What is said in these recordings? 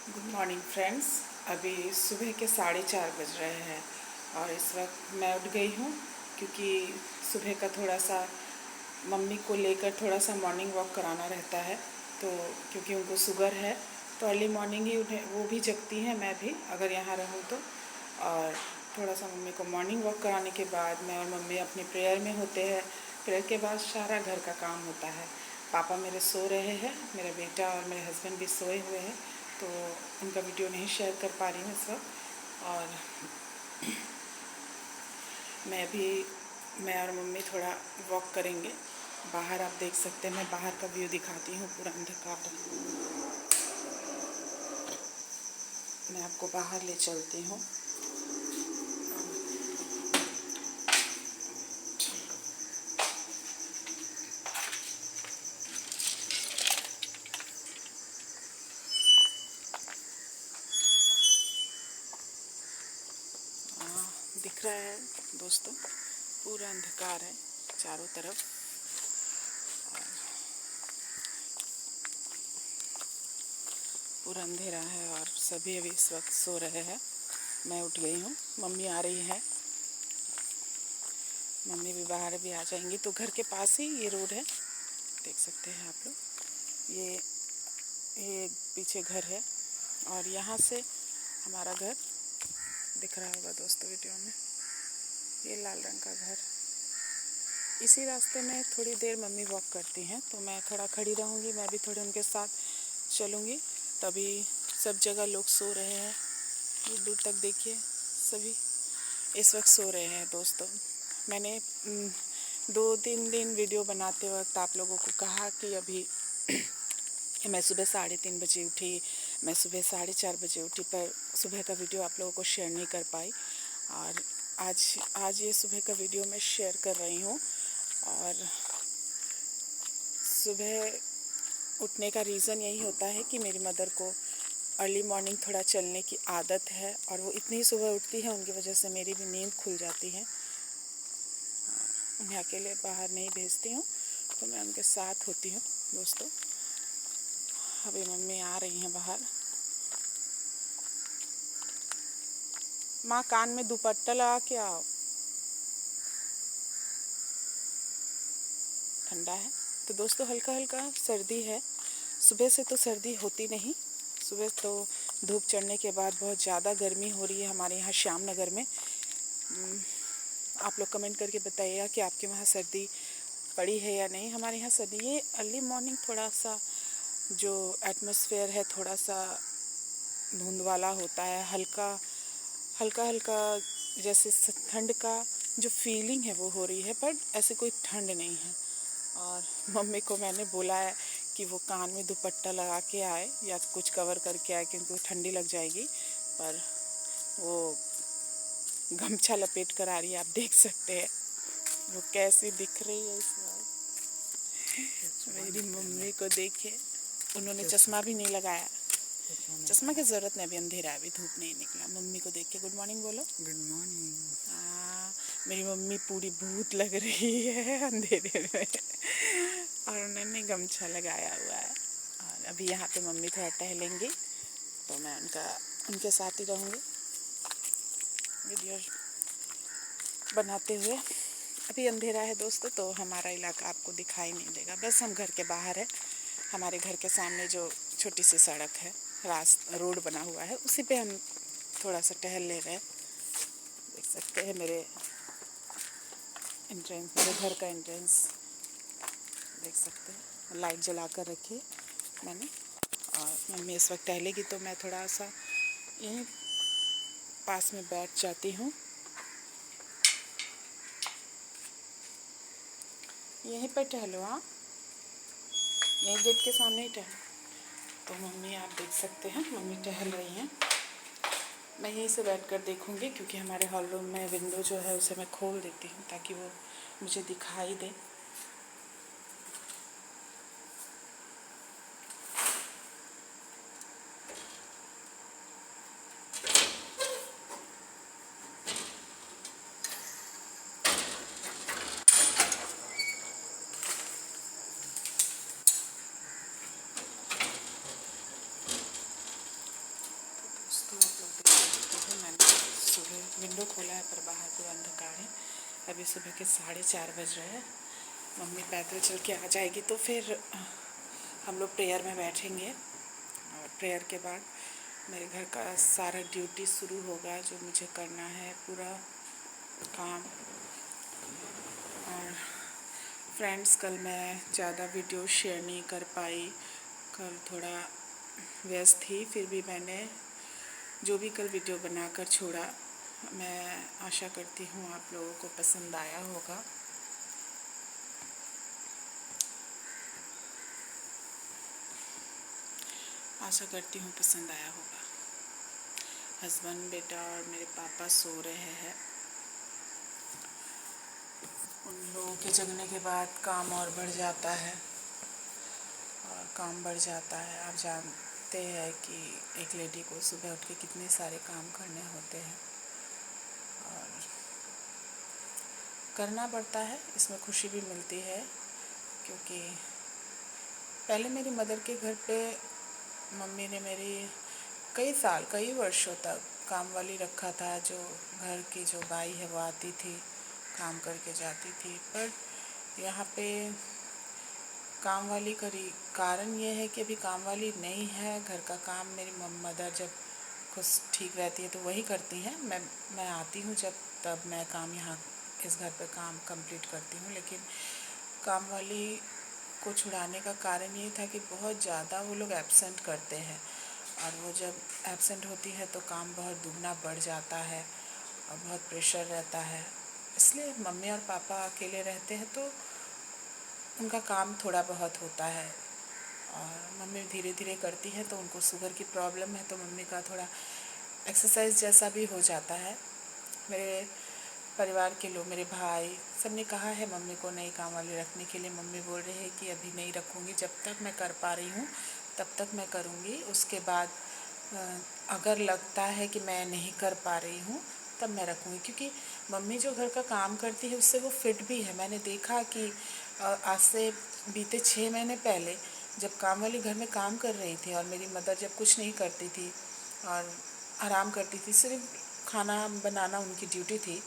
Good morning friends. अभी सुबह के 4:30 बज रहे हैं और इस वक्त मैं उठ गई हूँ क्योंकि सुबह का थोड़ा सा मम्मी को लेकर थोड़ा सा मॉर्निंग वॉक कराना रहता है। तो क्योंकि उनको शुगर है तो अर्ली मॉर्निंग ही उन्हें वो भी जगती हैं, मैं भी अगर यहाँ रहूँ तो। और थोड़ा सा मम्मी को मॉर्निंग वॉक कराने के बाद मैं और मम्मी अपने प्रेयर में होते हैं। प्रेयर के बाद सारा घर का काम होता है। पापा मेरे सो रहे हैं, मेरा बेटा और मेरे हस्बैंड भी सोए हुए हैं, तो उनका वीडियो नहीं शेयर कर पा रही हूँ इस वक्त। और मैं और मम्मी थोड़ा वॉक करेंगे बाहर। आप देख सकते हैं, मैं बाहर का व्यू दिखाती हूँ, पूरा अंधकार। मैं आपको बाहर ले चलती हूँ। दिख रहा है दोस्तों, पूरा अंधकार है चारों तरफ। पूरा अंधेरा है और सभी अभी इस वक्त सो रहे हैं। मैं उठ गई हूँ, मम्मी आ रही है, मम्मी भी बाहर भी आ जाएंगी। तो घर के पास ही ये रोड है, देख सकते हैं आप लोग। ये पीछे घर है और यहाँ से हमारा घर दिख रहा होगा दोस्तों वीडियो में। ये लाल रंग का घर। इसी रास्ते में थोड़ी देर मम्मी वॉक करती हैं तो मैं थोड़ा खड़ी रहूँगी, मैं भी थोड़े उनके साथ चलूँगी। तभी सब जगह लोग सो रहे हैं, दूर दूर तक देखिए सभी इस वक्त सो रहे हैं दोस्तों। मैंने 2-3 दिन वीडियो बनाते वक्त आप लोगों को कहा कि अभी मैं सुबह 3:30 बजे उठी, मैं सुबह 4:30 बजे उठी, पर सुबह का वीडियो आप लोगों को शेयर नहीं कर पाई। और आज ये सुबह का वीडियो मैं शेयर कर रही हूँ। और सुबह उठने का रीज़न यही होता है कि मेरी मदर को अर्ली मॉर्निंग थोड़ा चलने की आदत है और वो इतनी सुबह उठती है, उनकी वजह से मेरी भी नींद खुल जाती है। उन्हें अकेले बाहर नहीं भेजती हूँ तो मैं उनके साथ होती हूँ दोस्तों। अभी मम्मी आ रही हैं बाहर। माँ कान में दुपट्टा लगा के आओ, ठंडा है। तो दोस्तों हल्का हल्का सर्दी है। सुबह से तो सर्दी होती नहीं, सुबह तो धूप चढ़ने के बाद बहुत ज़्यादा गर्मी हो रही है हमारे यहाँ श्यामनगर में। आप लोग कमेंट करके बताइएगा कि आपके वहाँ सर्दी पड़ी है या नहीं। हमारे यहाँ सर्दी, ये अर्ली मॉर्निंग थोड़ा सा जो एटमॉस्फेयर है थोड़ा सा धुंध वाला होता है, हल्का हल्का जैसे ठंड का जो फीलिंग है वो हो रही है, पर ऐसे कोई ठंड नहीं है। और मम्मी को मैंने बोला है कि वो कान में दुपट्टा लगा के आए या कुछ कवर करके आए क्योंकि ठंडी लग जाएगी, पर वो गमछा लपेट कर आ रही है। आप देख सकते हैं वो कैसी दिख रही है इस वक्त। मेरी मम्मी को देखिए, उन्होंने चश्मा भी नहीं लगाया। चश्मा की ज़रूरत नहीं, अभी अंधेरा है, अभी धूप नहीं निकला। मम्मी को देख के गुड मॉर्निंग बोलो। Good morning. मेरी मम्मी पूरी भूत लग रही है अंधेरे में और उन्होंने गमछा लगाया हुआ है। और अभी यहाँ पे मम्मी थोड़ा टहलेंगी तो मैं उनके साथ ही रहूँगी वीडियो बनाते हुए। अभी अंधेरा है दोस्तों तो हमारा इलाका आपको दिखाई नहीं देगा, बस हम घर के बाहर है। हमारे घर के सामने जो छोटी सी सड़क है, रोड बना हुआ है, उसी पे हम थोड़ा सा टहल ले रहे हैं। देख सकते हैं मेरे घर का एंट्रेंस देख सकते हैं। लाइट जला कर रखी है मैंने। और मम्मी इस वक्त टहलेगी तो मैं थोड़ा सा यहीं पास में बैठ जाती हूँ। यहीं पर टहलो, हाँ, यहीं गेट के सामने ही टहलो। तो मम्मी आप देख सकते हैं, मम्मी टहल रही हैं। मैं यहीं से बैठ कर देखूँगी क्योंकि हमारे हॉल रूम में विंडो जो है उसे मैं खोल देती हूँ ताकि वो मुझे दिखाई दे। विंडो खोला है पर बाहर पूरा अंधकार है। अभी सुबह के 4:30 बज रहे हैं। मम्मी पैदल चल के आ जाएगी तो फिर हम लोग प्रेयर में बैठेंगे और प्रेयर के बाद मेरे घर का सारा ड्यूटी शुरू होगा जो मुझे करना है पूरा काम। और फ्रेंड्स, कल मैं ज़्यादा वीडियो शेयर नहीं कर पाई, कल थोड़ा व्यस्त थी। फिर भी मैंने जो भी कल वीडियो बनाकर छोड़ा, मैं आशा करती हूँ आप लोगों को पसंद आया होगा। आशा करती हूँ पसंद आया होगा। हस्बैंड, बेटा और मेरे पापा सो रहे हैं। उन लोगों के जगने के बाद काम और बढ़ जाता है और काम बढ़ जाता है। आप जानते हैं कि एक लेडी को सुबह उठ के कितने सारे काम करने होते हैं और करना पड़ता है। इसमें खुशी भी मिलती है क्योंकि पहले मेरी मदर के घर पे मम्मी ने मेरी कई वर्षों तक काम वाली रखा था। जो घर की जो बाई है वो आती थी, काम करके जाती थी। पर यहाँ पे काम वाली कारण ये है कि अभी काम वाली नहीं है। घर का काम मेरी मदर जब कुछ ठीक रहती है तो वही करती हैं। मैं आती हूँ जब, तब मैं काम यहाँ इस घर पे काम कंप्लीट करती हूँ। लेकिन काम वाली को छुड़ाने का कारण ये था कि बहुत ज़्यादा वो लोग एब्सेंट करते हैं और वो जब एब्सेंट होती है तो काम बहुत दुगना बढ़ जाता है और बहुत प्रेशर रहता है। इसलिए मम्मी और पापा अकेले रहते हैं तो उनका काम थोड़ा बहुत होता है और मम्मी धीरे धीरे करती है। तो उनको शुगर की प्रॉब्लम है तो मम्मी का थोड़ा एक्सरसाइज जैसा भी हो जाता है। मेरे परिवार के लोग, मेरे भाई सब ने कहा है मम्मी को नई काम वाली रखने के लिए। मम्मी बोल रही है कि अभी नहीं रखूँगी, जब तक मैं कर पा रही हूँ तब तक मैं करूँगी। उसके बाद अगर लगता है कि मैं नहीं कर पा रही हूँ तब मैं रखूँगी। क्योंकि मम्मी जो घर का काम करती है उससे वो फिट भी है। मैंने देखा कि आज से बीते 6 महीने पहले जब काम वाली घर में काम कर रही थी और मेरी मदर जब कुछ नहीं करती थी और आराम करती थी, सिर्फ खाना बनाना उनकी ड्यूटी थी,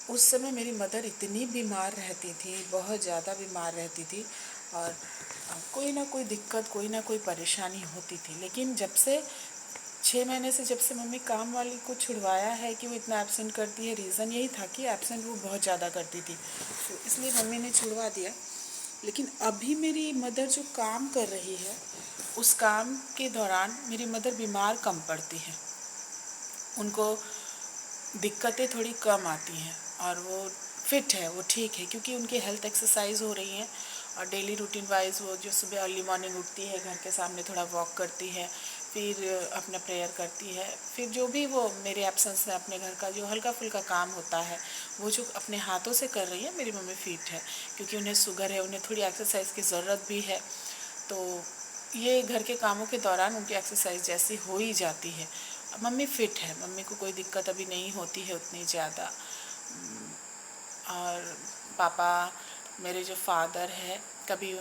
उस समय मेरी मदर इतनी बीमार रहती थी, बहुत ज़्यादा बीमार रहती थी और कोई ना कोई दिक्कत, कोई ना कोई परेशानी होती थी। लेकिन जब से 6 महीने से जब से मम्मी काम वाली को छुड़वाया है कि वो इतना एब्सेंट करती है, रीज़न यही था कि एब्सेंट वो बहुत ज़्यादा करती थी, तो इसलिए मम्मी ने छुड़वा दिया। लेकिन अभी मेरी मदर जो काम कर रही है उस काम के दौरान मेरी मदर बीमार कम पड़ती है, उनको दिक्कतें थोड़ी कम आती हैं और वो फिट है, वो ठीक है क्योंकि उनकी हेल्थ एक्सरसाइज हो रही है और डेली रूटीन वाइज वो जो सुबह अर्ली मॉर्निंग उठती है, घर के सामने थोड़ा वॉक करती है, फिर अपना प्रेयर करती है, फिर जो भी वो मेरे एब्सेंस में अपने घर का जो हल्का फुल्का काम होता है वो जो अपने हाथों से कर रही है। मेरी मम्मी फिट है क्योंकि उन्हें शुगर है, उन्हें थोड़ी एक्सरसाइज की ज़रूरत भी है। तो ये घर के कामों के दौरान उनकी एक्सरसाइज जैसी हो ही जाती है। मम्मी फ़िट है, मम्मी को कोई दिक्कत अभी नहीं होती है उतनी ज़्यादा। और पापा, मेरे जो फादर है, कभी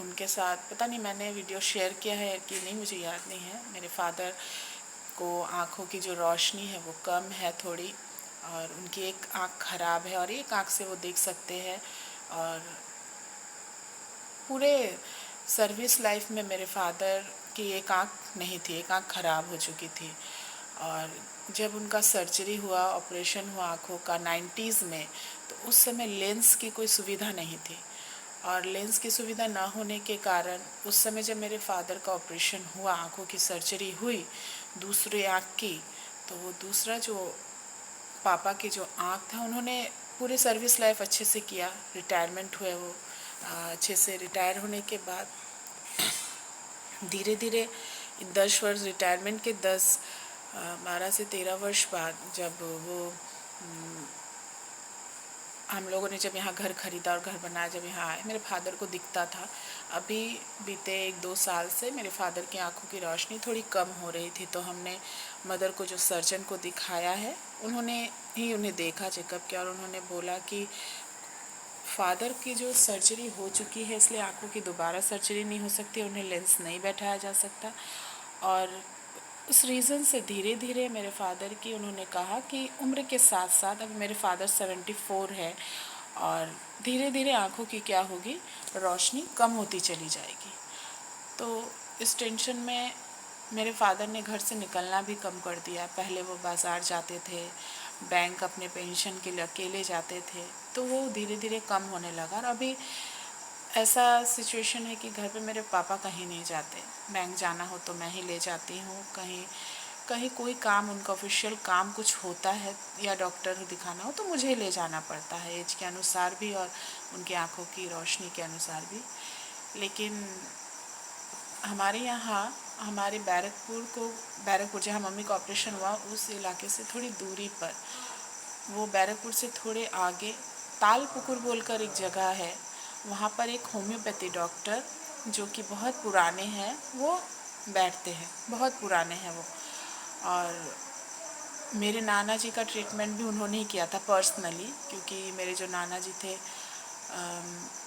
उनके साथ पता नहीं मैंने वीडियो शेयर किया है कि नहीं, मुझे याद नहीं है। मेरे फादर को आँखों की जो रोशनी है वो कम है थोड़ी और उनकी एक आँख ख़राब है और एक आँख से वो देख सकते हैं। और पूरे सर्विस लाइफ में मेरे फादर की एक आँख नहीं थी, एक आँख ख़राब हो चुकी थी। और जब उनका सर्जरी हुआ, ऑपरेशन हुआ आँखों का 90s में, तो उस समय लेंस की कोई सुविधा नहीं थी और लेंस की सुविधा ना होने के कारण उस समय जब मेरे फादर का ऑपरेशन हुआ, आँखों की सर्जरी हुई दूसरी आँख की, तो वो दूसरा जो पापा की जो आँख था, उन्होंने पूरी सर्विस लाइफ अच्छे से किया, रिटायरमेंट हुए वो अच्छे से। रिटायर होने के बाद धीरे धीरे 10 वर्ष रिटायरमेंट के 12 से 13 वर्ष बाद जब वो हम लोगों ने जब यहाँ घर खरीदा और घर बनाया, जब यहाँ आए, मेरे फादर को दिखता था। अभी बीते 1-2 साल से मेरे फादर की आंखों की रोशनी थोड़ी कम हो रही थी, तो हमने मदर को जो सर्जन को दिखाया है, उन्होंने ही उन्हें देखा, चेकअप किया और उन्होंने बोला कि फादर की जो सर्जरी हो चुकी है इसलिए आंखों की दोबारा सर्जरी नहीं हो सकती, उन्हें लेंस नहीं बैठाया जा सकता। और उस रीज़न से धीरे धीरे मेरे फादर की उन्होंने कहा कि उम्र के साथ साथ, अब मेरे फादर 74 है, और धीरे धीरे आँखों की क्या होगी, रोशनी कम होती चली जाएगी। तो इस टेंशन में मेरे फादर ने घर से निकलना भी कम कर दिया। पहले वो बाज़ार जाते थे, बैंक अपने पेंशन के लिए अकेले जाते थे, तो वो धीरे धीरे कम होने लगा। और अभी ऐसा सिचुएशन है कि घर पे मेरे पापा कहीं नहीं जाते। बैंक जाना हो तो मैं ही ले जाती हूँ, कहीं कहीं कोई काम, उनका ऑफिशियल काम कुछ होता है या डॉक्टर दिखाना हो तो मुझे ले जाना पड़ता है, एज के अनुसार भी और उनकी आँखों की रोशनी के अनुसार भी। लेकिन हमारे यहाँ, हमारे बैरकपुर जहाँ मम्मी का ऑपरेशन हुआ, उस इलाके से थोड़ी दूरी पर, वो बैरकपुर से थोड़े आगे तालपुकुर बोलकर एक जगह है, वहाँ पर एक होम्योपैथी डॉक्टर जो कि बहुत पुराने हैं, वो बैठते हैं, बहुत पुराने हैं वो। और मेरे नाना जी का ट्रीटमेंट भी उन्होंने ही किया था पर्सनली, क्योंकि मेरे जो नाना जी थे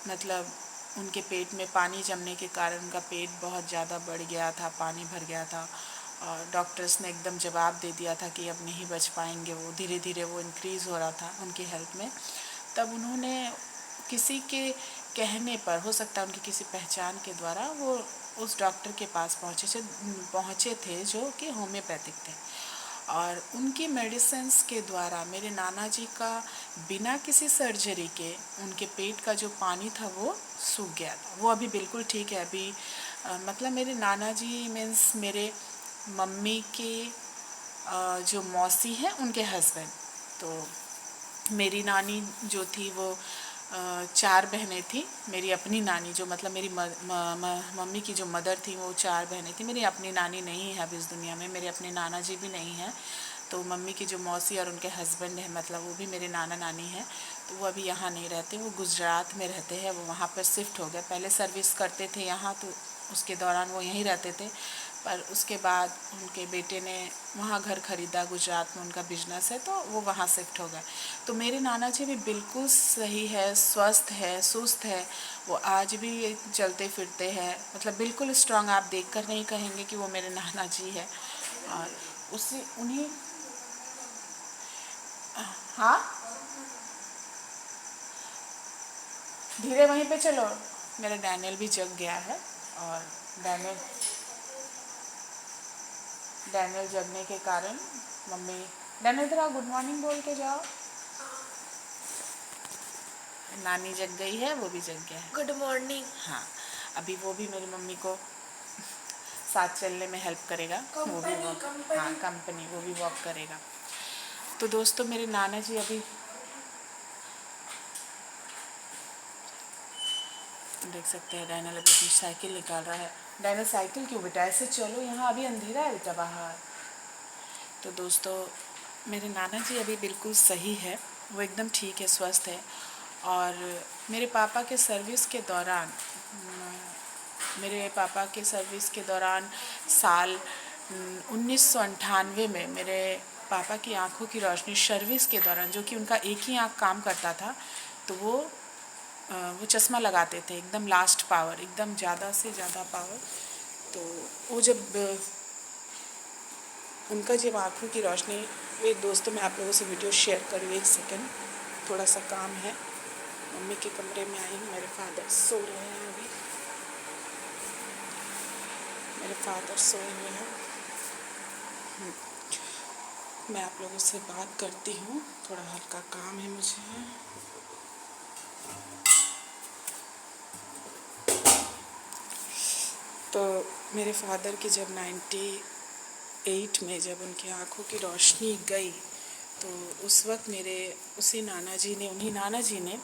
मतलब उनके पेट में पानी जमने के कारण उनका पेट बहुत ज़्यादा बढ़ गया था, पानी भर गया था, और डॉक्टर्स ने एकदम जवाब दे दिया था कि अब नहीं बच पाएंगे। वो धीरे धीरे वो इंक्रीज़ हो रहा था उनकी हेल्थ में। तब उन्होंने किसी के कहने पर, हो सकता है उनकी किसी पहचान के द्वारा, वो उस डॉक्टर के पास पहुँचे थे जो कि होम्योपैथिक थे। और उनकी मेडिसिन्स के द्वारा मेरे नाना जी का बिना किसी सर्जरी के उनके पेट का जो पानी था वो सूख गया था। वो अभी बिल्कुल ठीक है। अभी मतलब मेरे नाना जी मीन्स मेरे मम्मी के जो मौसी हैं उनके हस्बैंड। तो मेरी नानी जो थी वो 4 बहनें थी। मेरी अपनी नानी जो मतलब मेरी मम्मी की जो मदर थी वो 4 बहनें थी। मेरी अपनी नानी नहीं है अब इस दुनिया में, मेरे अपने नाना जी भी नहीं हैं। तो मम्मी की जो मौसी और उनके हस्बैंड हैं, मतलब वो भी मेरे नाना नानी हैं, तो वो अभी यहाँ नहीं रहते, वो गुजरात में रहते हैं। वो वहाँ पर शिफ्ट हो गए। पहले सर्विस करते थे यहाँ, तो उसके दौरान वो यहीं रहते थे, पर उसके बाद उनके बेटे ने वहाँ घर ख़रीदा, गुजरात में उनका बिजनेस है, तो वो वहाँ शिफ्ट हो गए। तो मेरे नाना जी भी बिल्कुल सही है, स्वस्थ है, सुस्त है। वो आज भी चलते फिरते हैं, मतलब बिल्कुल स्ट्रांग। आप देखकर नहीं कहेंगे कि वो मेरे नाना जी है। और उसी उन्हीं, हाँ, धीरे वहीं पे चलो। मेरा डैनियल भी जग गया है, और डैनियल डैनियल जगने के कारण मम्मी, डैनियल इधर आओ, गुड मॉर्निंग बोल के जाओ। नानी जग गई है, वो भी जग गया है। Good morning. हाँ, अभी वो भी मेरी मम्मी को साथ चलने में हेल्प करेगा। वो भी वॉक, हाँ कंपनी, वो भी वॉक करेगा। तो दोस्तों मेरे नाना जी अभी देख सकते हैं, डैनियल अभी अपनी साइकिल निकाल रहा है। डैनियल साइकिल क्यों बेटा, ऐसे चलो, यहाँ अभी अंधेरा है बेटा बाहर। तो दोस्तों मेरे नाना जी अभी बिल्कुल सही है, वो एकदम ठीक है, स्वस्थ है। और मेरे पापा के सर्विस के दौरान, साल 1998 में मेरे पापा की आंखों की रोशनी सर्विस के दौरान, जो कि उनका एक ही आंख काम करता था, तो वो चश्मा लगाते थे, एकदम लास्ट पावर, एकदम ज़्यादा से ज़्यादा पावर। तो वो जब उनका जब आँखों की रोशनी, एक दोस्तों मैं आप लोगों से वीडियो शेयर करूँ, एक सेकंड, थोड़ा सा काम है। मम्मी के कमरे में आई हूँ, मेरे फादर सो रहे हैं अभी, मेरे फादर सोए हुए हैं। मैं आप लोगों से बात करती हूँ, थोड़ा हल्का काम है मुझे। तो मेरे फादर की जब 98 में जब उनकी आँखों की रोशनी गई, तो उस वक्त उन्हीं नाना जी ने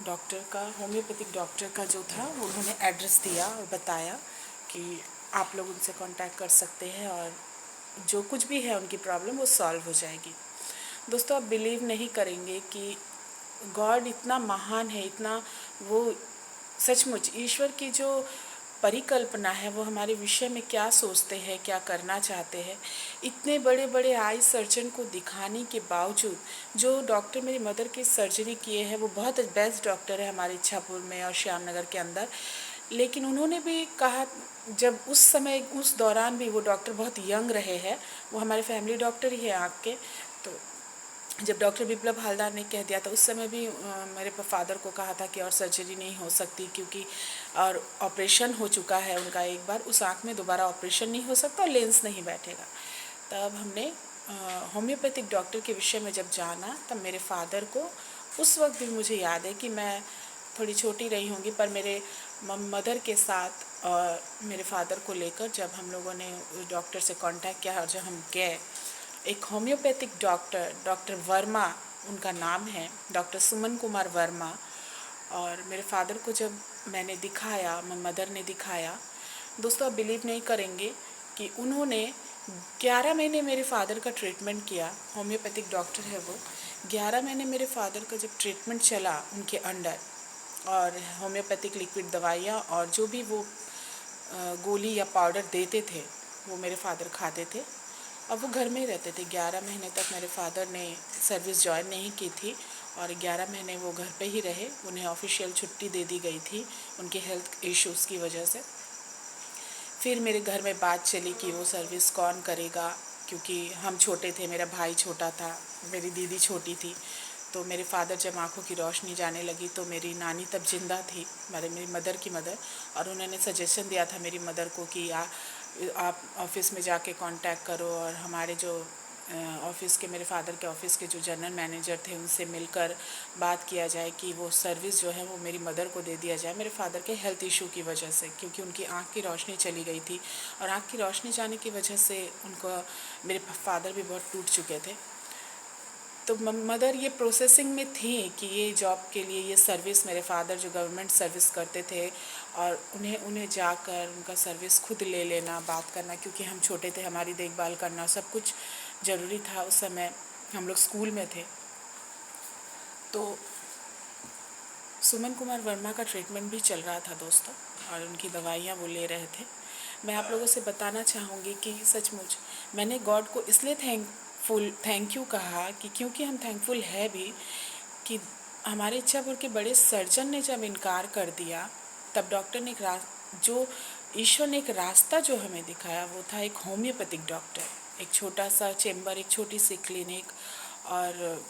डॉक्टर का, होम्योपैथिक डॉक्टर का जो था, वो उन्होंने एड्रेस दिया और बताया कि आप लोग उनसे कांटेक्ट कर सकते हैं और जो कुछ भी है उनकी प्रॉब्लम वो सॉल्व हो जाएगी। दोस्तों आप बिलीव नहीं करेंगे कि गॉड इतना महान है, इतना वो सचमुच ईश्वर की जो परिकल्पना है, वो हमारे विषय में क्या सोचते हैं, क्या करना चाहते हैं। इतने बड़े बड़े आई सर्जन को दिखाने के बावजूद, जो डॉक्टर मेरी मदर की सर्जरी किए हैं वो बहुत बेस्ट डॉक्टर है हमारे इच्छापुर में और श्याम नगर के अंदर, लेकिन उन्होंने भी कहा, जब उस समय उस दौरान भी वो डॉक्टर बहुत यंग रहे हैं, वो हमारे फैमिली डॉक्टर ही हैं आँख के। तो जब डॉक्टर बिप्लब हालदार ने कह दिया तो उस समय भी मेरे फादर को कहा था कि और सर्जरी नहीं हो सकती, क्योंकि और ऑपरेशन हो चुका है उनका एक बार, उस आँख में दोबारा ऑपरेशन नहीं हो सकता और लेंस नहीं बैठेगा। तब हमने होम्योपैथिक डॉक्टर के विषय में जब जाना, तब मेरे फादर को उस वक्त भी मुझे याद है कि मैं थोड़ी छोटी रही होंगी, पर मेरे मदर के साथ और मेरे फादर को लेकर जब हम लोगों ने डॉक्टर से कांटेक्ट किया और जब हम गए, एक होम्योपैथिक डॉक्टर वर्मा उनका नाम है, डॉक्टर सुमन कुमार वर्मा, और मेरे फादर को जब मैंने दिखाया, मदर ने दिखाया, दोस्तों आप बिलीव नहीं करेंगे कि उन्होंने 11 महीने मेरे फादर का ट्रीटमेंट किया। होम्योपैथिक डॉक्टर है वो। 11 महीने मेरे फादर का जब ट्रीटमेंट चला उनके अंडर, और होम्योपैथिक लिक्विड दवाइयाँ और जो भी वो गोली या पाउडर देते थे वो मेरे फादर खाते थे। अब वो घर में ही रहते थे। 11 महीने तक मेरे फादर ने सर्विस ज्वाइन नहीं की थी और 11 महीने वो घर पे ही रहे। उन्हें ऑफिशियल छुट्टी दे दी गई थी उनके हेल्थ इश्यूज़ की वजह से। फिर मेरे घर में बात चली कि वो सर्विस कौन करेगा, क्योंकि हम छोटे थे, मेरा भाई छोटा था, मेरी दीदी छोटी थी। तो मेरे फादर जब आँखों की रोशनी जाने लगी तो मेरी नानी तब जिंदा थी, मेरी मदर की मदर, और उन्होंने सजेशन दिया था मेरी मदर को कि आप ऑफिस में जाके कांटेक्ट करो और हमारे जो ऑफिस के, मेरे फादर के ऑफिस के जो जनरल मैनेजर थे उनसे मिलकर बात किया जाए कि वो सर्विस जो है वो मेरी मदर को दे दिया जाए, मेरे फादर के हेल्थ इशू की वजह से, क्योंकि उनकी आँख की रोशनी चली गई थी और आँख की रोशनी जाने की वजह से उनको, मेरे फादर भी बहुत टूट चुके थे। तो मदर ये प्रोसेसिंग में थी कि ये जॉब के लिए, ये सर्विस, मेरे फादर जो गवर्नमेंट सर्विस करते थे और उन्हें जाकर उनका सर्विस खुद ले लेना, बात करना, क्योंकि हम छोटे थे, हमारी देखभाल करना सब कुछ ज़रूरी था। उस समय हम लोग स्कूल में थे। तो सुमन कुमार वर्मा का ट्रीटमेंट भी चल रहा था दोस्तों, और उनकी दवाइयाँ वो ले रहे थे। मैं आप लोगों से बताना चाहूँगी कि सचमुच मैंने गॉड को इसलिए थैंक यू कहा कि क्योंकि हम थैंकफुल है भी कि हमारे इच्छापुर के बड़े सर्जन ने जब इनकार कर दिया, तब डॉक्टर ने जो ईश्वर ने एक रास्ता जो हमें दिखाया वो था एक होम्योपैथिक डॉक्टर, एक छोटा सा चेम्बर, एक छोटी सी क्लिनिक, और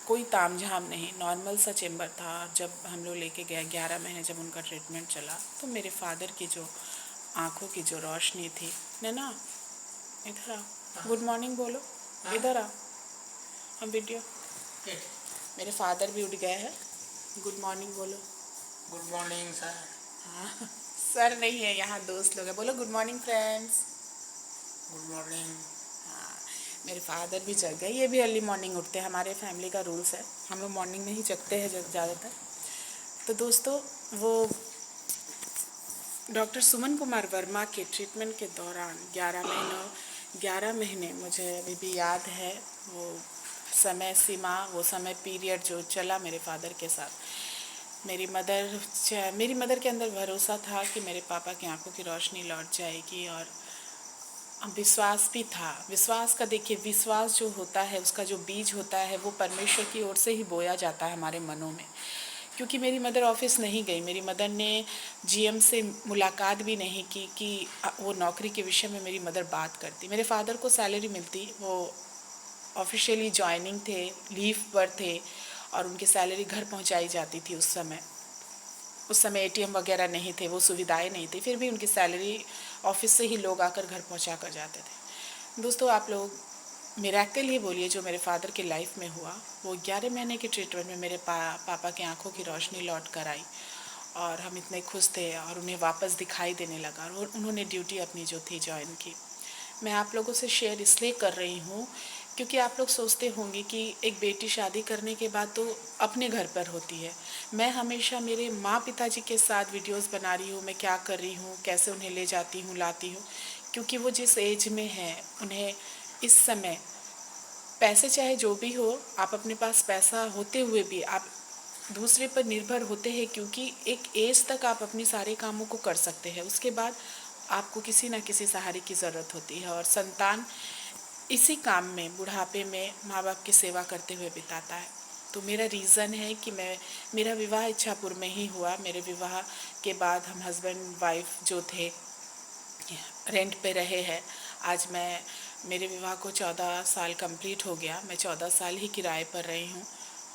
कोई तामझाम नहीं, नॉर्मल सा चेम्बर था। जब हम लोग लेके गए 11 महीने जब उनका ट्रीटमेंट चला, तो मेरे फादर की जो आँखों की जो रोशनी थी, नैना इधर आ, गुड मॉर्निंग बोलो, इधर आ, हम वीडियो, मेरे फादर भी उठ गए हैं, गुड मॉर्निंग बोलो। Good morning sir. हाँ, सर नहीं है यहाँ, दोस्त लोग हैं, बोलो good morning friends. Good morning. हाँ, मेरे फादर भी जग गए, ये भी अर्ली मॉर्निंग उठते हैं, हमारे फैमिली का रूल्स है, हम लोग मॉर्निंग में ही जगते हैं ज़्यादातर। तो दोस्तों वो डॉक्टर सुमन कुमार वर्मा के ट्रीटमेंट के दौरान 11 महीने मुझे अभी भी याद है, वो समय सीमा, वो समय पीरियड जो चला मेरे फादर के साथ। मेरी मदर के अंदर भरोसा था कि मेरे पापा की आंखों की रोशनी लौट जाएगी, और विश्वास भी था। विश्वास का देखिए, विश्वास जो होता है उसका जो बीज होता है वो परमेश्वर की ओर से ही बोया जाता है हमारे मनों में। क्योंकि मेरी मदर ऑफिस नहीं गई, मेरी मदर ने जीएम से मुलाकात भी नहीं की कि वो नौकरी के विषय में मेरी मदर बात करती। मेरे फादर को सैलरी मिलती, वो ऑफिशियली ज्वाइनिंग थे, लीव पर थे, और उनकी सैलरी घर पहुंचाई जाती थी। उस समय एटीएम वगैरह नहीं थे, वो सुविधाएं नहीं थी, फिर भी उनकी सैलरी ऑफिस से ही लोग आकर घर पहुंचा कर जाते थे। दोस्तों आप लोग मिरेकल ही बोलिए जो मेरे फादर की लाइफ में हुआ, वो 11 महीने के ट्रीटमेंट में मेरे पापा की आंखों की रोशनी लौट कर आई, और हम इतने खुश थे, और उन्हें वापस दिखाई देने लगा, और उन्होंने ड्यूटी अपनी जो थी ज्वाइन की। मैं आप लोगों से शेयर इसलिए कर रही हूँ क्योंकि आप लोग सोचते होंगे कि एक बेटी शादी करने के बाद तो अपने घर पर होती है। मैं हमेशा मेरे माँ पिताजी के साथ वीडियोस बना रही हूँ, मैं क्या कर रही हूँ, कैसे उन्हें ले जाती हूँ, लाती हूँ, क्योंकि वो जिस एज में हैं उन्हें इस समय पैसे चाहे जो भी हो, आप अपने पास पैसा होते हुए भी आप दूसरे पर निर्भर होते हैं, क्योंकि एक एज तक आप अपनी सारे कामों को कर सकते हैं, उसके बाद आपको किसी न किसी सहारे की ज़रूरत होती है, और संतान इसी काम में बुढ़ापे में माँ बाप की सेवा करते हुए बिताता है। तो मेरा रीज़न है कि मेरा विवाह इच्छापुर में ही हुआ। मेरे विवाह के बाद हम हस्बैंड वाइफ जो थे रेंट पे रहे हैं। आज मेरे विवाह को 14 साल कंप्लीट हो गया। मैं 14 साल ही किराए पर रही हूँ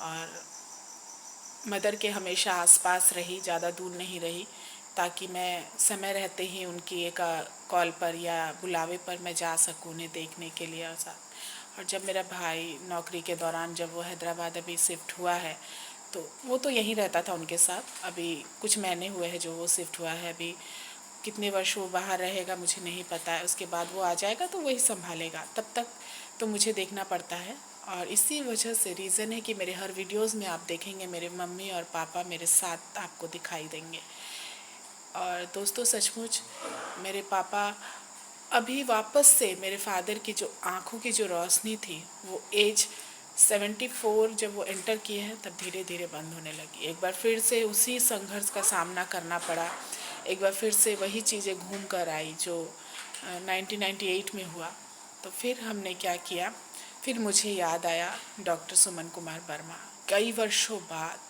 और मदर के हमेशा आसपास रही, ज़्यादा दूर नहीं रही, ताकि मैं समय रहते ही उनकी एक कॉल पर या बुलावे पर मैं जा सकूँ उन्हें देखने के लिए। और जब मेरा भाई नौकरी के दौरान जब वो हैदराबाद अभी शिफ्ट हुआ है, तो वो तो यहीं रहता था उनके साथ। अभी कुछ महीने हुए हैं जो वो शिफ्ट हुआ है। अभी कितने वर्ष वो बाहर रहेगा मुझे नहीं पता है। उसके बाद वो आ जाएगा तो वही संभालेगा, तब तक तो मुझे देखना पड़ता है। और इसी वजह से रीज़न है कि मेरे हर वीडियोस में आप देखेंगे मेरे मम्मी और पापा मेरे साथ आपको दिखाई देंगे। और दोस्तों सचमुच मेरे पापा अभी वापस से मेरे फादर की जो आँखों की जो रोशनी थी वो एज 74 जब वो एंटर किए हैं तब धीरे धीरे बंद होने लगी। एक बार फिर से उसी संघर्ष का सामना करना पड़ा। एक बार फिर से वही चीज़ें घूम कर आई जो 1998 में हुआ। तो फिर हमने क्या किया, फिर मुझे याद आया डॉक्टर सुमन कुमार वर्मा कई वर्षों बाद।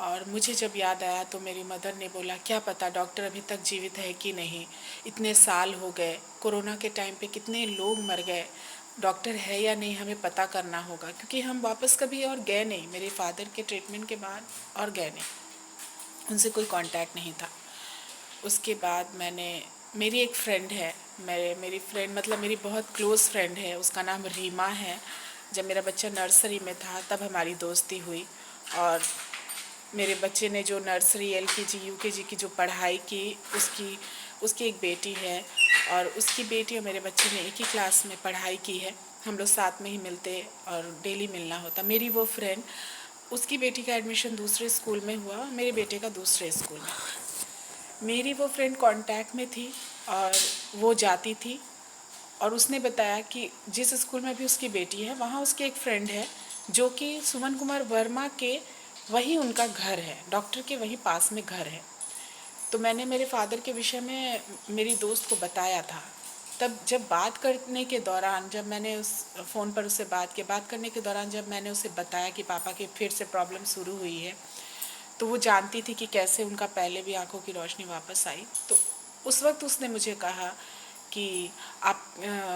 और मुझे जब याद आया तो मेरी मदर ने बोला क्या पता डॉक्टर अभी तक जीवित है कि नहीं, इतने साल हो गए, कोरोना के टाइम पे कितने लोग मर गए, डॉक्टर है या नहीं हमें पता करना होगा। क्योंकि हम वापस कभी और गए नहीं, मेरे फादर के ट्रीटमेंट के बाद और गए नहीं, उनसे कोई कांटेक्ट नहीं था। उसके बाद मेरी एक फ्रेंड है, मेरी फ्रेंड मतलब मेरी बहुत क्लोज़ फ्रेंड है, उसका नाम रीमा है। जब मेरा बच्चा नर्सरी में था तब हमारी दोस्ती हुई। और मेरे बच्चे ने जो नर्सरी LKG UKG की जो पढ़ाई की उसकी एक बेटी है, और उसकी बेटी और मेरे बच्चे ने एक ही क्लास में पढ़ाई की है। हम लोग साथ में ही मिलते और डेली मिलना होता। मेरी वो फ्रेंड, उसकी बेटी का एडमिशन दूसरे स्कूल में हुआ, मेरे बेटे का दूसरे स्कूल में। मेरी वो फ्रेंड कांटेक्ट में थी और वो जाती थी, और उसने बताया कि जिस स्कूल में भी उसकी बेटी है वहाँ उसकी एक फ्रेंड है जो कि सुमन कुमार वर्मा के वही उनका घर है, डॉक्टर के वहीं पास में घर है। तो मैंने मेरे फादर के विषय में मेरी दोस्त को बताया था। तब जब बात करने के दौरान, जब मैंने उस फ़ोन पर उससे बात करने के दौरान जब मैंने उसे बताया कि पापा की फिर से प्रॉब्लम शुरू हुई है, तो वो जानती थी कि कैसे उनका पहले भी आंखों की रोशनी वापस आई। तो उस वक्त उसने मुझे कहा कि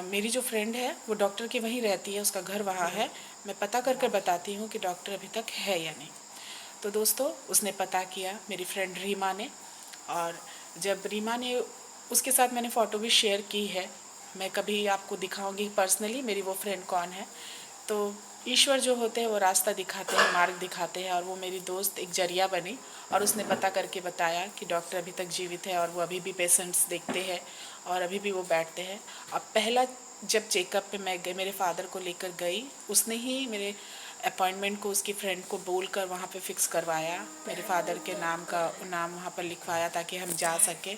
मेरी जो फ्रेंड है वो डॉक्टर के वहीं रहती है, उसका घर वहाँ है, मैं पता करके बताती हूँ कि डॉक्टर अभी तक है या नहीं। तो दोस्तों उसने पता किया, मेरी फ्रेंड रीमा ने। और जब रीमा ने, उसके साथ मैंने फ़ोटो भी शेयर की है, मैं कभी आपको दिखाऊंगी पर्सनली मेरी वो फ्रेंड कौन है। तो ईश्वर जो होते हैं वो रास्ता दिखाते हैं, मार्ग दिखाते हैं, और वो मेरी दोस्त एक जरिया बनी और उसने पता करके बताया कि डॉक्टर अभी तक जीवित है और वो अभी भी पेशेंट्स देखते हैं और अभी भी वो बैठते हैं। अब पहला जब चेकअप पे मैं मेरे फादर को लेकर गई, उसने ही मेरे अपॉइंटमेंट को उसकी फ्रेंड को बोलकर वहाँ पे फिक्स करवाया, मेरे फादर के नाम वहाँ पर लिखवाया ताकि हम जा सकें।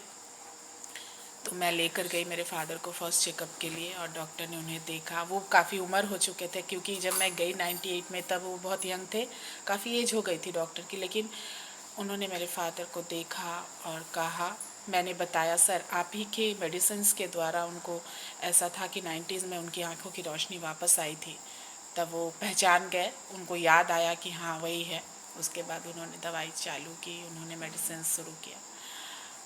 तो मैं लेकर गई मेरे फादर को फर्स्ट चेकअप के लिए और डॉक्टर ने उन्हें देखा। वो काफ़ी उम्र हो चुके थे, क्योंकि जब मैं गई 98 में तब वो बहुत यंग थे, काफ़ी एज हो गई थी डॉक्टर की। लेकिन उन्होंने मेरे फादर को देखा और कहा, मैंने बताया सर आप ही के मेडिसिन्स के द्वारा उनको ऐसा था कि 90s में उनकी आंखों की रोशनी वापस आई थी। तब वो पहचान गए, उनको याद आया कि हाँ वही है। उसके बाद उन्होंने दवाई चालू की, उन्होंने मेडिसिन शुरू किया।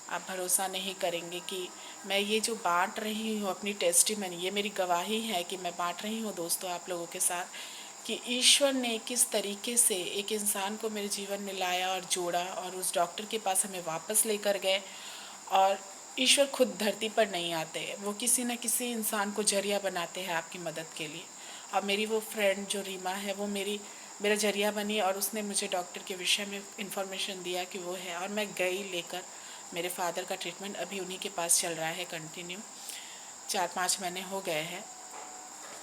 आप भरोसा नहीं करेंगे कि मैं ये जो बांट रही हूँ अपनी टेस्टिमनी, ये मेरी गवाही है कि मैं बांट रही हूँ दोस्तों आप लोगों के साथ कि ईश्वर ने किस तरीके से एक इंसान को मेरे जीवन में लाया और जोड़ा और उस डॉक्टर के पास हमें वापस लेकर गए। और ईश्वर खुद धरती पर नहीं आते, वो किसी न किसी इंसान को जरिया बनाते हैं आपकी मदद के लिए। अब मेरी वो फ्रेंड जो रीमा है वो मेरा जरिया बनी और उसने मुझे डॉक्टर के विषय में इंफॉर्मेशन दिया कि वो है, और मैं गई लेकर। मेरे फादर का ट्रीटमेंट अभी उन्हीं के पास चल रहा है कंटिन्यू, 4-5 महीने हो गए हैं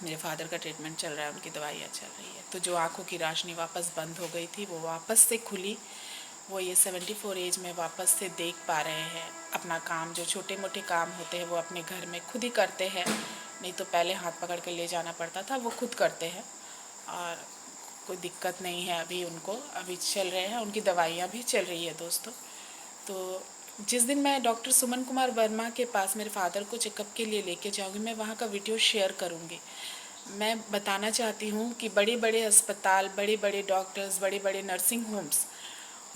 मेरे फादर का ट्रीटमेंट चल रहा है, उनकी दवाइयाँ चल रही है। तो जो आंखों की रोशनी वापस बंद हो गई थी वो वापस से खुली। वो ये 74 एज में वापस से देख पा रहे हैं अपना काम, जो छोटे मोटे काम होते हैं वो अपने घर में खुद ही करते हैं, नहीं तो पहले हाथ पकड़ के ले जाना पड़ता था, वो खुद करते हैं और कोई दिक्कत नहीं है अभी उनको, अभी चल रहे हैं, उनकी दवाइयाँ भी चल रही है दोस्तों। तो जिस दिन मैं डॉक्टर सुमन कुमार वर्मा के पास मेरे फादर को चेकअप के लिए लेके जाऊंगी, मैं वहाँ का वीडियो शेयर करूँगी। मैं बताना चाहती हूँ कि बड़े बड़े अस्पताल, बड़े बड़े डॉक्टर्स, बड़े बड़े नर्सिंग होम्स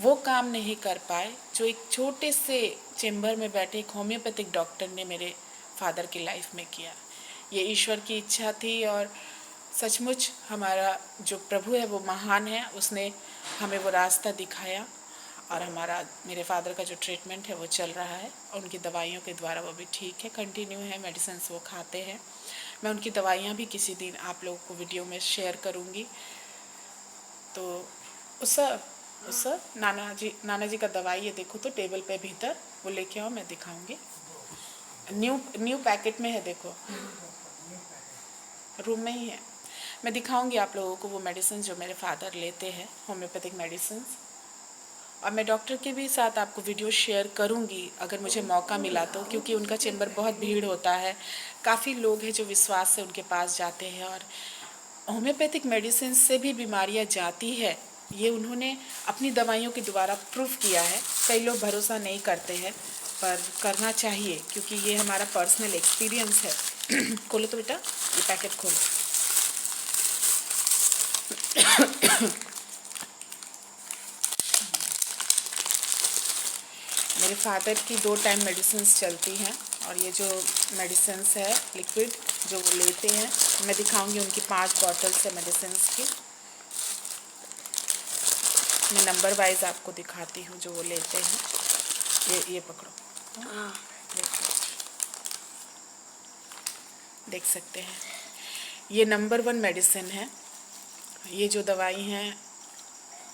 वो काम नहीं कर पाए जो एक छोटे से चेम्बर में बैठे एक होम्योपैथिक डॉक्टर ने मेरे फादर की लाइफ में किया। ये ईश्वर की इच्छा थी और सचमुच हमारा जो प्रभु है वो महान है, उसने हमें वो रास्ता दिखाया और मेरे फादर का जो ट्रीटमेंट है वो चल रहा है और उनकी दवाइयों के द्वारा वो भी ठीक है, कंटिन्यू है, मेडिसिन वो खाते हैं। मैं उनकी दवाइयाँ भी किसी दिन आप लोगों को वीडियो में शेयर करूँगी। तो उस नाना जी का दवाई ये देखो तो टेबल पे भीतर वो लेके आओ, मैं दिखाऊंगी। न्यू पैकेट में है, देखो रूम में ही है। मैं दिखाऊंगी आप लोगों को वो मेडिसिन जो मेरे फादर लेते हैं, होम्योपैथिक मेडिसिन। और मैं डॉक्टर के भी साथ आपको वीडियो शेयर करूंगी अगर मुझे मौका मिला तो, क्योंकि उनका चेम्बर बहुत भीड़ होता है, काफ़ी लोग हैं जो विश्वास से उनके पास जाते हैं। और होम्योपैथिक मेडिसिन से भी बीमारियां जाती है, ये उन्होंने अपनी दवाइयों के द्वारा प्रूव किया है। कई लोग भरोसा नहीं करते हैं पर करना चाहिए, क्योंकि ये हमारा पर्सनल एक्सपीरियंस है। खोलो तो बेटा, ये पैकेट खोलो। मेरे फादर की 2 टाइम मेडिसिन्स चलती हैं और ये जो मेडिसिन्स है लिक्विड जो वो लेते हैं, मैं दिखाऊंगी उनकी 5 बॉटल्स है मेडिसिन्स की। मैं नंबर वाइज आपको दिखाती हूँ जो वो लेते हैं। ये पकड़ो, देख सकते हैं ये नंबर 1 मेडिसिन है। ये जो दवाई हैं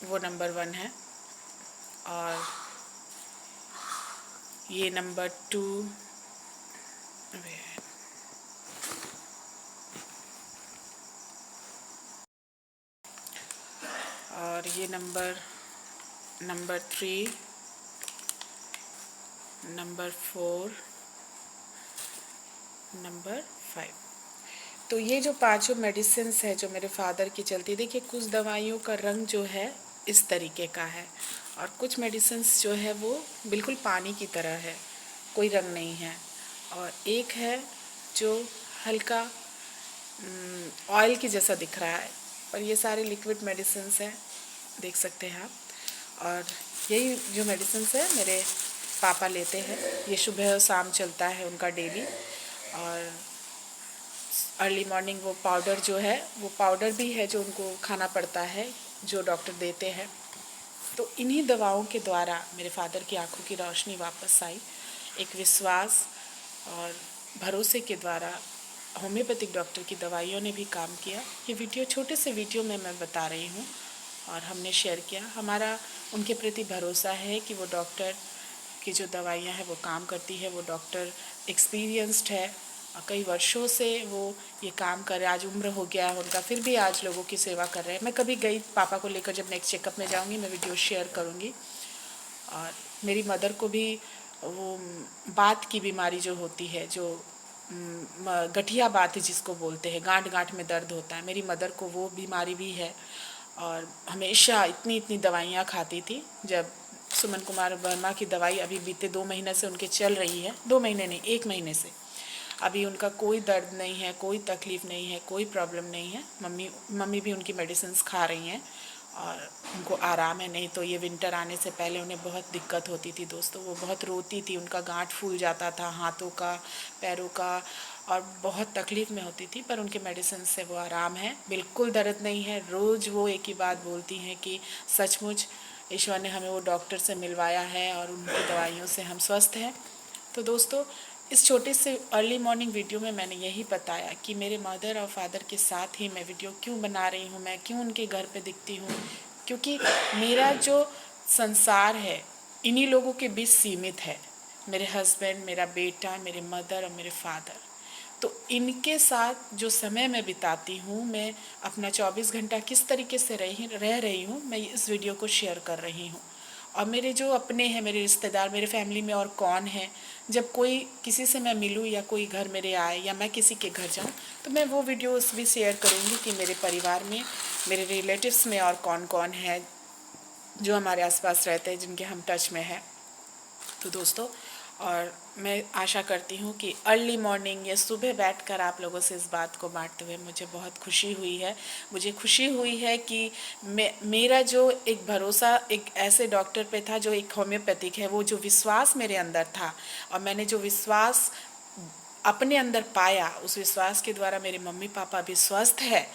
वो नंबर 1 है और ये नंबर 2 और ये नंबर 3, नंबर 4, नंबर 5। तो ये जो 5 मेडिसिन्स है जो मेरे फादर की चलती, देखिए कुछ दवाइयों का रंग जो है इस तरीके का है और कुछ मेडिसिन्स जो है वो बिल्कुल पानी की तरह है, कोई रंग नहीं है। और एक है जो हल्का ऑयल की जैसा दिख रहा है, पर ये सारे लिक्विड मेडिसिन्स हैं, देख सकते हैं आप। और यही जो मेडिसिन्स है मेरे पापा लेते हैं, ये सुबह और शाम चलता है उनका डेली। और अर्ली मॉर्निंग वो पाउडर जो है वो पाउडर भी है जो उनको खाना पड़ता है, जो डॉक्टर देते हैं। तो इन्हीं दवाओं के द्वारा मेरे फादर की आंखों की रोशनी वापस आई, एक विश्वास और भरोसे के द्वारा होम्योपैथिक डॉक्टर की दवाइयों ने भी काम किया। ये वीडियो छोटे से वीडियो में मैं बता रही हूँ और हमने शेयर किया। हमारा उनके प्रति भरोसा है कि वो डॉक्टर की जो दवाइयाँ हैं वो काम करती है। वो डॉक्टर एक्सपीरियंस्ड है और कई वर्षों से वो ये काम कर रहे हैं। आज उम्र हो गया है उनका, फिर भी आज लोगों की सेवा कर रहे हैं। मैं कभी गई पापा को लेकर, जब नेक्स्ट चेकअप में जाऊँगी मैं वीडियो शेयर करूँगी। और मेरी मदर को भी वो बात की बीमारी जो होती है, जो गठिया बात जिसको बोलते हैं, गांठ में दर्द होता है, मेरी मदर को वो बीमारी भी है और हमेशा इतनी दवाइयाँ खाती थी। जब सुमन कुमार वर्मा की दवाई अभी बीते 2 महीने से उनके चल रही है, 2 महीने नहीं 1 महीने से, अभी उनका कोई दर्द नहीं है, कोई तकलीफ़ नहीं है, कोई प्रॉब्लम नहीं है। मम्मी भी उनकी मेडिसिन खा रही हैं और उनको आराम है। नहीं तो ये विंटर आने से पहले उन्हें बहुत दिक्कत होती थी दोस्तों, वो बहुत रोती थी, उनका गांठ फूल जाता था हाथों का, पैरों का, और बहुत तकलीफ़ में होती थी। पर उनके मेडिसिन से वो आराम है, बिल्कुल दर्द नहीं है। रोज़ वो एक ही बात बोलती हैं कि सचमुच ईश्वर ने हमें वो डॉक्टर से मिलवाया है और उनकी दवाइयों से हम स्वस्थ हैं। तो दोस्तों, इस छोटे से अर्ली मॉर्निंग वीडियो में मैंने यही बताया कि मेरे मदर और फादर के साथ ही मैं वीडियो क्यों बना रही हूँ, मैं क्यों उनके घर पे दिखती हूँ, क्योंकि मेरा जो संसार है इन्हीं लोगों के बीच सीमित है। मेरे हस्बैंड, मेरा बेटा, मेरे मदर और मेरे फादर, तो इनके साथ जो समय मैं बिताती हूँ, मैं अपना 24 घंटा किस तरीके से रह रही हूँ, मैं इस वीडियो को शेयर कर रही हूँ। और मेरे जो अपने हैं, मेरे रिश्तेदार, मेरे फैमिली में और कौन है, जब कोई किसी से मैं मिलूँ या कोई घर मेरे आए या मैं किसी के घर जाऊँ, तो मैं वो वीडियोस भी शेयर करूँगी कि मेरे परिवार में, मेरे रिलेटिव्स में और कौन कौन है जो हमारे आसपास रहते हैं, जिनके हम टच में हैं। तो दोस्तों, और मैं आशा करती हूँ कि अर्ली मॉर्निंग या सुबह बैठकर आप लोगों से इस बात को बांटते हुए मुझे बहुत खुशी हुई है। मुझे खुशी हुई है कि मेरा जो एक भरोसा एक ऐसे डॉक्टर पे था जो एक होम्योपैथिक है, वो जो विश्वास मेरे अंदर था और मैंने जो विश्वास अपने अंदर पाया, उस विश्वास के द्वारा मेरे मम्मी पापा भी स्वस्थ है,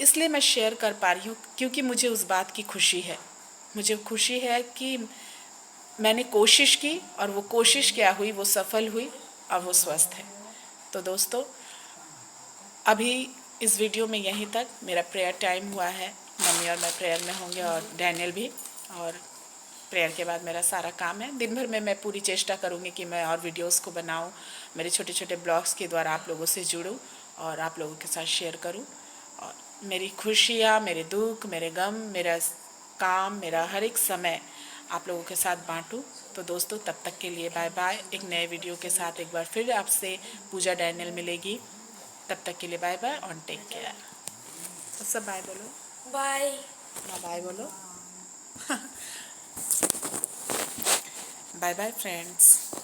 इसलिए मैं शेयर कर पा रही हूँ क्योंकि मुझे उस बात की खुशी है। मुझे खुशी है कि मैंने कोशिश की और वो कोशिश क्या हुई, वो सफल हुई और वो स्वस्थ है। तो दोस्तों, अभी इस वीडियो में यहीं तक। मेरा प्रेयर टाइम हुआ है, मम्मी और मैं प्रेयर में होंगे और डैनियल भी, और प्रेयर के बाद मेरा सारा काम है। दिन भर में मैं पूरी चेष्टा करूँगी कि मैं और वीडियोस को बनाऊँ, मेरे छोटे छोटे ब्लॉग्स के द्वारा आप लोगों से जुड़ूँ और आप लोगों के साथ शेयर करूँ और मेरी खुशियाँ, मेरे दुख, मेरे गम, मेरा काम, मेरा हर एक समय आप लोगों के साथ बांटूँ। तो दोस्तों, तब तक के लिए बाय बाय। एक नए वीडियो के साथ एक बार फिर आपसे पूजा डैनियल मिलेगी। तब तक के लिए बाय बाय और टेक केयर। तो सब बाय बोलो। बाय बाय बोलो। Bye bye friends.